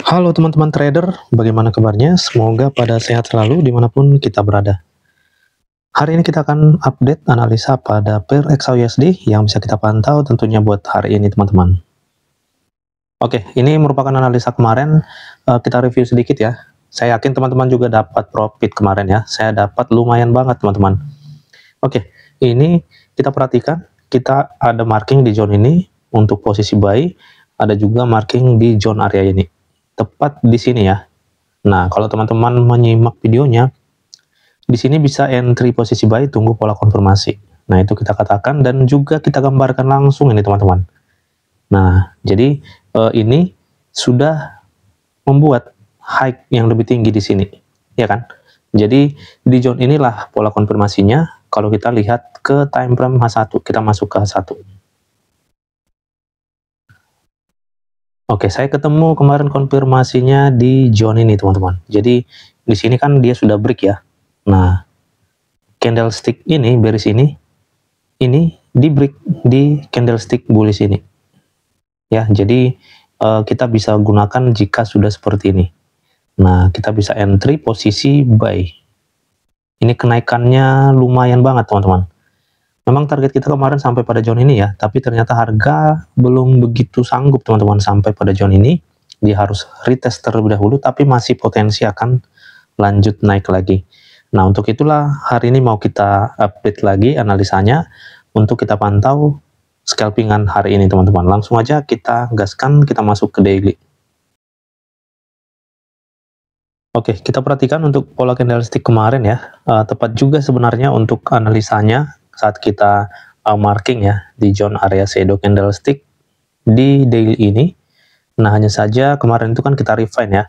Halo teman-teman trader, bagaimana kabarnya? Semoga pada sehat selalu dimanapun kita berada. Hari ini kita akan update analisa pada pair XAUSD yang bisa kita pantau tentunya buat hari ini teman-teman. Oke, ini merupakan analisa kemarin, kita review sedikit ya. Saya yakin teman-teman juga dapat profit kemarin ya, saya dapat lumayan banget teman-teman. Oke, ini kita perhatikan, kita ada marking di zone ini untuk posisi buy, ada juga marking di zone area ini, tepat di sini ya. Nah, kalau teman-teman menyimak videonya, di sini bisa entry posisi buy, tunggu pola konfirmasi. Nah, itu kita katakan dan juga kita gambarkan langsung ini teman-teman. Nah, jadi ini sudah membuat high yang lebih tinggi di sini, ya kan? Jadi di zone inilah pola konfirmasinya. Kalau kita lihat ke time frame H1, kita masuk ke H1. Oke, saya ketemu kemarin konfirmasinya di zone ini teman-teman. Jadi di sini kan dia sudah break ya. Nah, candlestick ini bearish ini di break di candlestick bullish ini. Ya, jadi kita bisa gunakan jika sudah seperti ini. Nah, kita bisa entry posisi buy. Ini kenaikannya lumayan banget teman-teman. Memang target kita kemarin sampai pada zone ini ya, tapi ternyata harga belum begitu sanggup teman-teman sampai pada zone ini. Dia harus retest terlebih dahulu, tapi masih potensi akan lanjut naik lagi. Nah, untuk itulah hari ini mau kita update lagi analisanya untuk kita pantau scalpingan hari ini teman-teman. Langsung aja kita gaskan, kita masuk ke daily. Oke, kita perhatikan untuk pola candlestick kemarin ya, tepat juga sebenarnya untuk analisanya saat kita marking ya di zone area shadow candlestick di daily ini. Nah, hanya saja kemarin itu kan kita refine ya.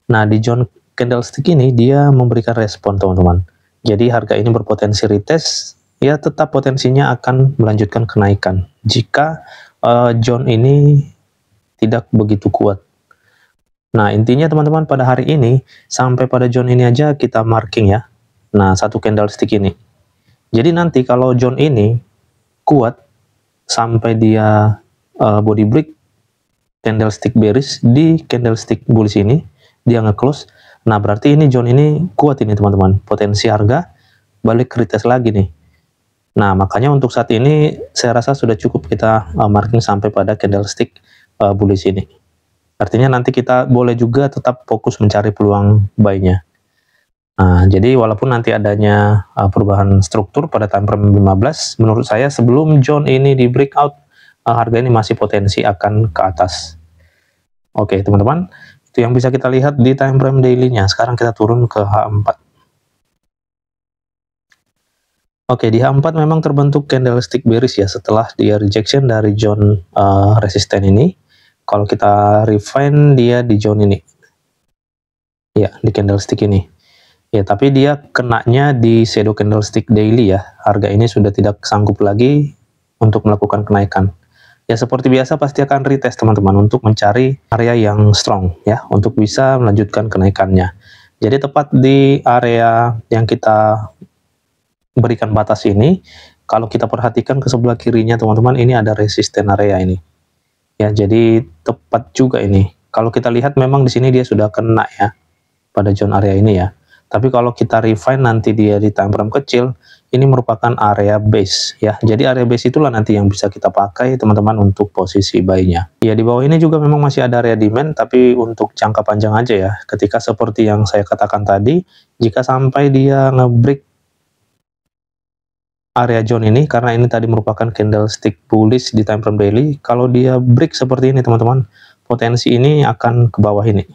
Nah, di zone candlestick ini dia memberikan respon teman-teman. Jadi harga ini berpotensi retest, ya tetap potensinya akan melanjutkan kenaikan jika zone ini tidak begitu kuat. Nah, intinya teman-teman pada hari ini, sampai pada zone ini aja kita marking ya. Nah, satu candlestick ini. Jadi nanti kalau zone ini kuat, sampai dia body break, candlestick bearish di candlestick bullish ini, dia nge-close. Nah, berarti ini zone ini kuat ini teman-teman. Potensi harga balik retest lagi nih. Nah, makanya untuk saat ini, saya rasa sudah cukup kita marking sampai pada candlestick bullish ini. Artinya nanti kita boleh juga tetap fokus mencari peluang buy-nya. Nah, jadi walaupun nanti adanya perubahan struktur pada time frame 15, menurut saya sebelum zone ini di breakout, harga ini masih potensi akan ke atas. Oke, teman-teman, itu yang bisa kita lihat di time frame daily-nya. Sekarang kita turun ke H4. Oke, di H4 memang terbentuk candlestick bearish ya, setelah dia rejection dari zone resisten ini. Kalau kita refine dia di zone ini. Ya, di candlestick ini. Ya, tapi dia kenanya di shadow candlestick daily ya. Harga ini sudah tidak sanggup lagi untuk melakukan kenaikan. Ya, seperti biasa pasti akan retest teman-teman untuk mencari area yang strong ya, untuk bisa melanjutkan kenaikannya. Jadi tepat di area yang kita berikan batas ini, kalau kita perhatikan ke sebelah kirinya teman-teman, ini ada resisten area ini. Ya, jadi tepat juga ini. Kalau kita lihat memang di sini dia sudah kena ya pada zone area ini ya. Tapi kalau kita refine nanti dia di time frame kecil, ini merupakan area base ya. Jadi area base itulah nanti yang bisa kita pakai teman-teman untuk posisi buy-nya. Ya, di bawah ini juga memang masih ada area demand, tapi untuk jangka panjang aja ya. Ketika seperti yang saya katakan tadi, jika sampai dia nge-break area zone ini, karena ini tadi merupakan candlestick bullish di time frame daily, kalau dia break seperti ini teman-teman, potensi ini akan ke bawah ini.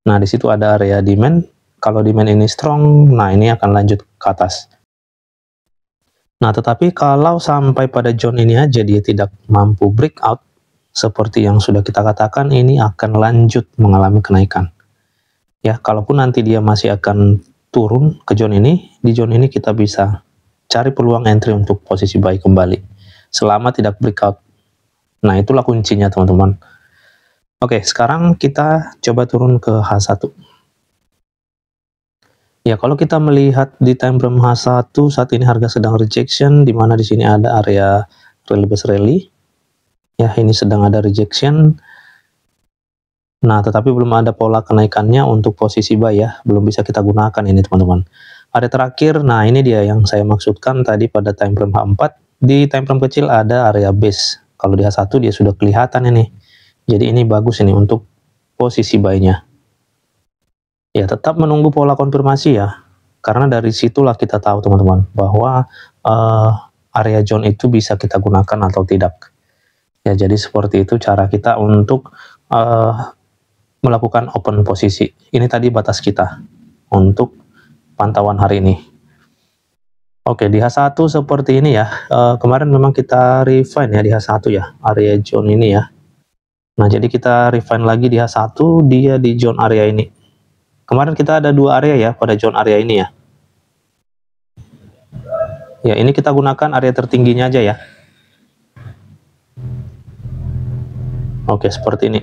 Nah, di situ ada area demand. Kalau demand ini strong, nah ini akan lanjut ke atas. Nah, tetapi kalau sampai pada zone ini aja dia tidak mampu breakout, seperti yang sudah kita katakan, ini akan lanjut mengalami kenaikan. Ya, kalaupun nanti dia masih akan turun ke zone ini, di zone ini kita bisa cari peluang entry untuk posisi buy kembali selama tidak breakout. Nah, itulah kuncinya teman-teman. Oke, sekarang kita coba turun ke H1. Ya, kalau kita melihat di time frame H1 saat ini harga sedang rejection, di mana di sini ada area rally base rally. Ya, ini sedang ada rejection. Nah, tetapi belum ada pola kenaikannya untuk posisi buy ya, belum bisa kita gunakan ini teman-teman. Area terakhir, nah ini dia yang saya maksudkan tadi pada time frame H4, di time frame kecil ada area base. Kalau di H1 dia sudah kelihatan ini. Jadi ini bagus ini untuk posisi buy-nya. Ya, tetap menunggu pola konfirmasi ya. Karena dari situlah kita tahu teman-teman bahwa area zone itu bisa kita gunakan atau tidak. Ya, jadi seperti itu cara kita untuk melakukan open posisi. Ini tadi batas kita untuk pantauan hari ini. Oke, di H1 seperti ini ya. Kemarin memang kita refine ya di H1 ya, area zone ini ya. Nah, jadi kita refine lagi di H1, dia di zone area ini. Kemarin kita ada dua area ya pada zone area ini ya. Ya, ini kita gunakan area tertingginya aja ya. Oke, seperti ini.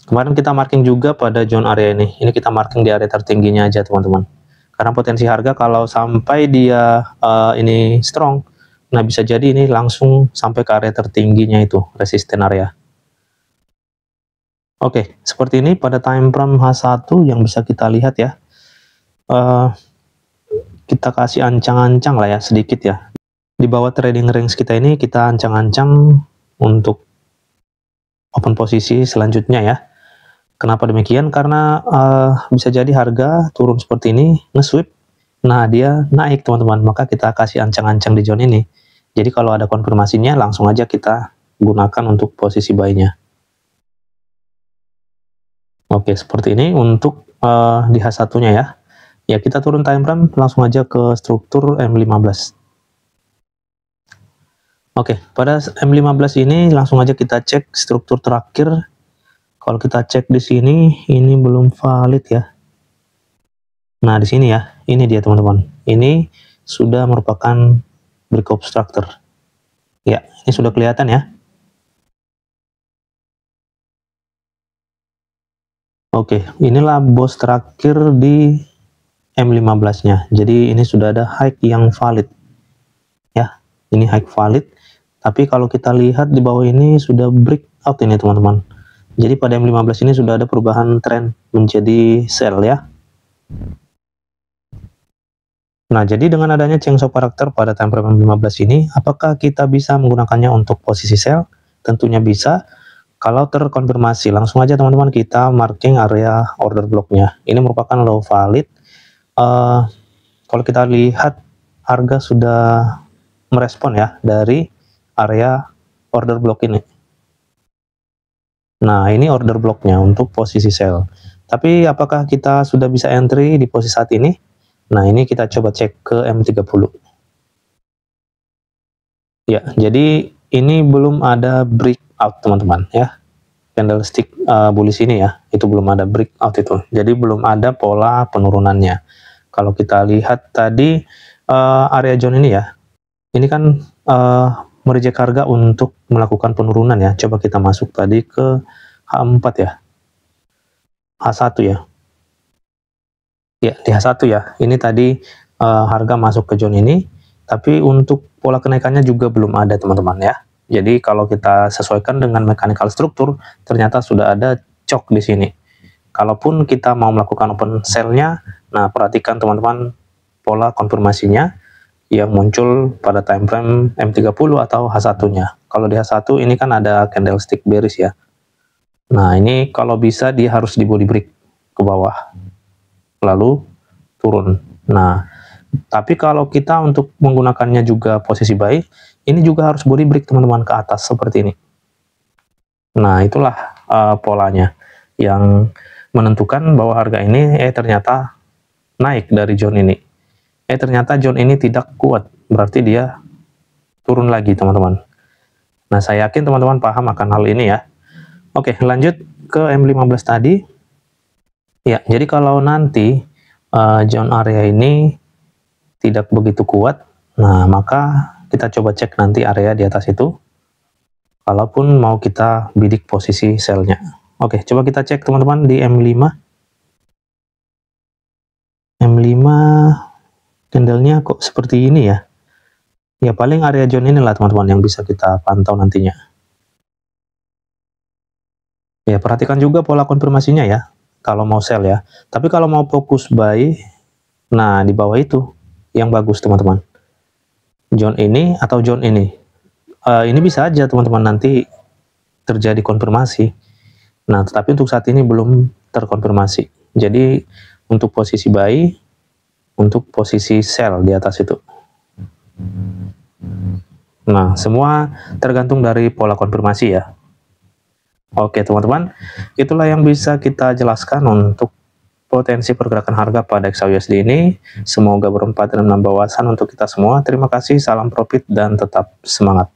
Kemarin kita marking juga pada zone area ini. Ini kita marking di area tertingginya aja teman-teman. Karena potensi harga kalau sampai dia ini strong, nah bisa jadi ini langsung sampai ke area tertingginya itu, resisten area. Oke, seperti ini pada time frame H1 yang bisa kita lihat ya. Kita kasih ancang-ancang lah ya, sedikit ya. Di bawah trading range kita ini kita ancang-ancang untuk open posisi selanjutnya ya. Kenapa demikian? Karena bisa jadi harga turun seperti ini, nge-sweep, nah dia naik teman-teman, maka kita kasih ancang-ancang di zone ini. Jadi kalau ada konfirmasinya langsung aja kita gunakan untuk posisi buy-nya. Oke, seperti ini untuk di H1-nya ya. Ya, kita turun time frame, langsung aja ke struktur M15. Oke, pada M15 ini langsung aja kita cek struktur terakhir. Kalau kita cek di sini, ini belum valid ya. Nah, di sini ya, ini dia teman-teman. Ini sudah merupakan breakout structure. Ya, ini sudah kelihatan ya. Oke, inilah bos terakhir di M15-nya. Jadi ini sudah ada high yang valid. Ya, ini high valid. Tapi kalau kita lihat di bawah ini sudah breakout ini teman-teman. Jadi pada M15 ini sudah ada perubahan tren menjadi sell ya. Nah, jadi dengan adanya change of character pada time frame M15 ini, apakah kita bisa menggunakannya untuk posisi sell? Tentunya bisa. Kalau terkonfirmasi, langsung aja teman-teman kita marking area order blocknya. Ini merupakan low valid. Kalau kita lihat harga sudah merespon ya dari area order block ini. Nah, ini order blocknya untuk posisi sell. Tapi apakah kita sudah bisa entry di posisi saat ini? Nah, ini kita coba cek ke M30. Ya, jadi ini belum ada breakout teman-teman ya. Candlestick bullish ini ya, itu belum ada breakout itu. Jadi belum ada pola penurunannya. Kalau kita lihat tadi area zone ini ya, ini kan mereject harga untuk melakukan penurunan ya. Coba kita masuk tadi ke H4 ya, H1 ya. Ya, di H1 ya. Ini tadi harga masuk ke zone ini, tapi untuk pola kenaikannya juga belum ada teman-teman ya. Jadi kalau kita sesuaikan dengan mechanical struktur, ternyata sudah ada cok di sini. Kalaupun kita mau melakukan open sell-nya, nah perhatikan teman-teman pola konfirmasinya yang muncul pada time frame M30 atau H1-nya. Kalau di H1 ini kan ada candlestick bearish ya. Nah, ini kalau bisa dia harus di body break ke bawah, lalu turun. Nah, tapi kalau kita untuk menggunakannya juga posisi buy, ini juga harus body break teman-teman ke atas seperti ini. Nah, itulah polanya yang menentukan bahwa harga ini ternyata naik dari zone ini. Ternyata zone ini tidak kuat, berarti dia turun lagi teman-teman. Nah, saya yakin teman-teman paham akan hal ini ya. Oke, lanjut ke M15 tadi. Ya, jadi kalau nanti zone area ini tidak begitu kuat, nah maka kita coba cek nanti area di atas itu, kalaupun mau kita bidik posisi sell-nya. Oke, coba kita cek teman-teman di M5. M5 candle-nya kok seperti ini ya. Ya paling area zone inilah teman-teman yang bisa kita pantau nantinya. Ya, perhatikan juga pola konfirmasinya ya, kalau mau sell ya. Tapi kalau mau fokus buy, nah di bawah itu yang bagus teman-teman. Zone ini atau zone ini. Ini bisa aja teman-teman nanti terjadi konfirmasi. Nah, tetapi untuk saat ini belum terkonfirmasi. Jadi untuk posisi buy, untuk posisi sell di atas itu. Nah, semua tergantung dari pola konfirmasi ya. Oke teman-teman, itulah yang bisa kita jelaskan untuk potensi pergerakan harga pada XAUSD ini. Semoga bermanfaat dan menambah wawasan untuk kita semua. Terima kasih, salam profit dan tetap semangat.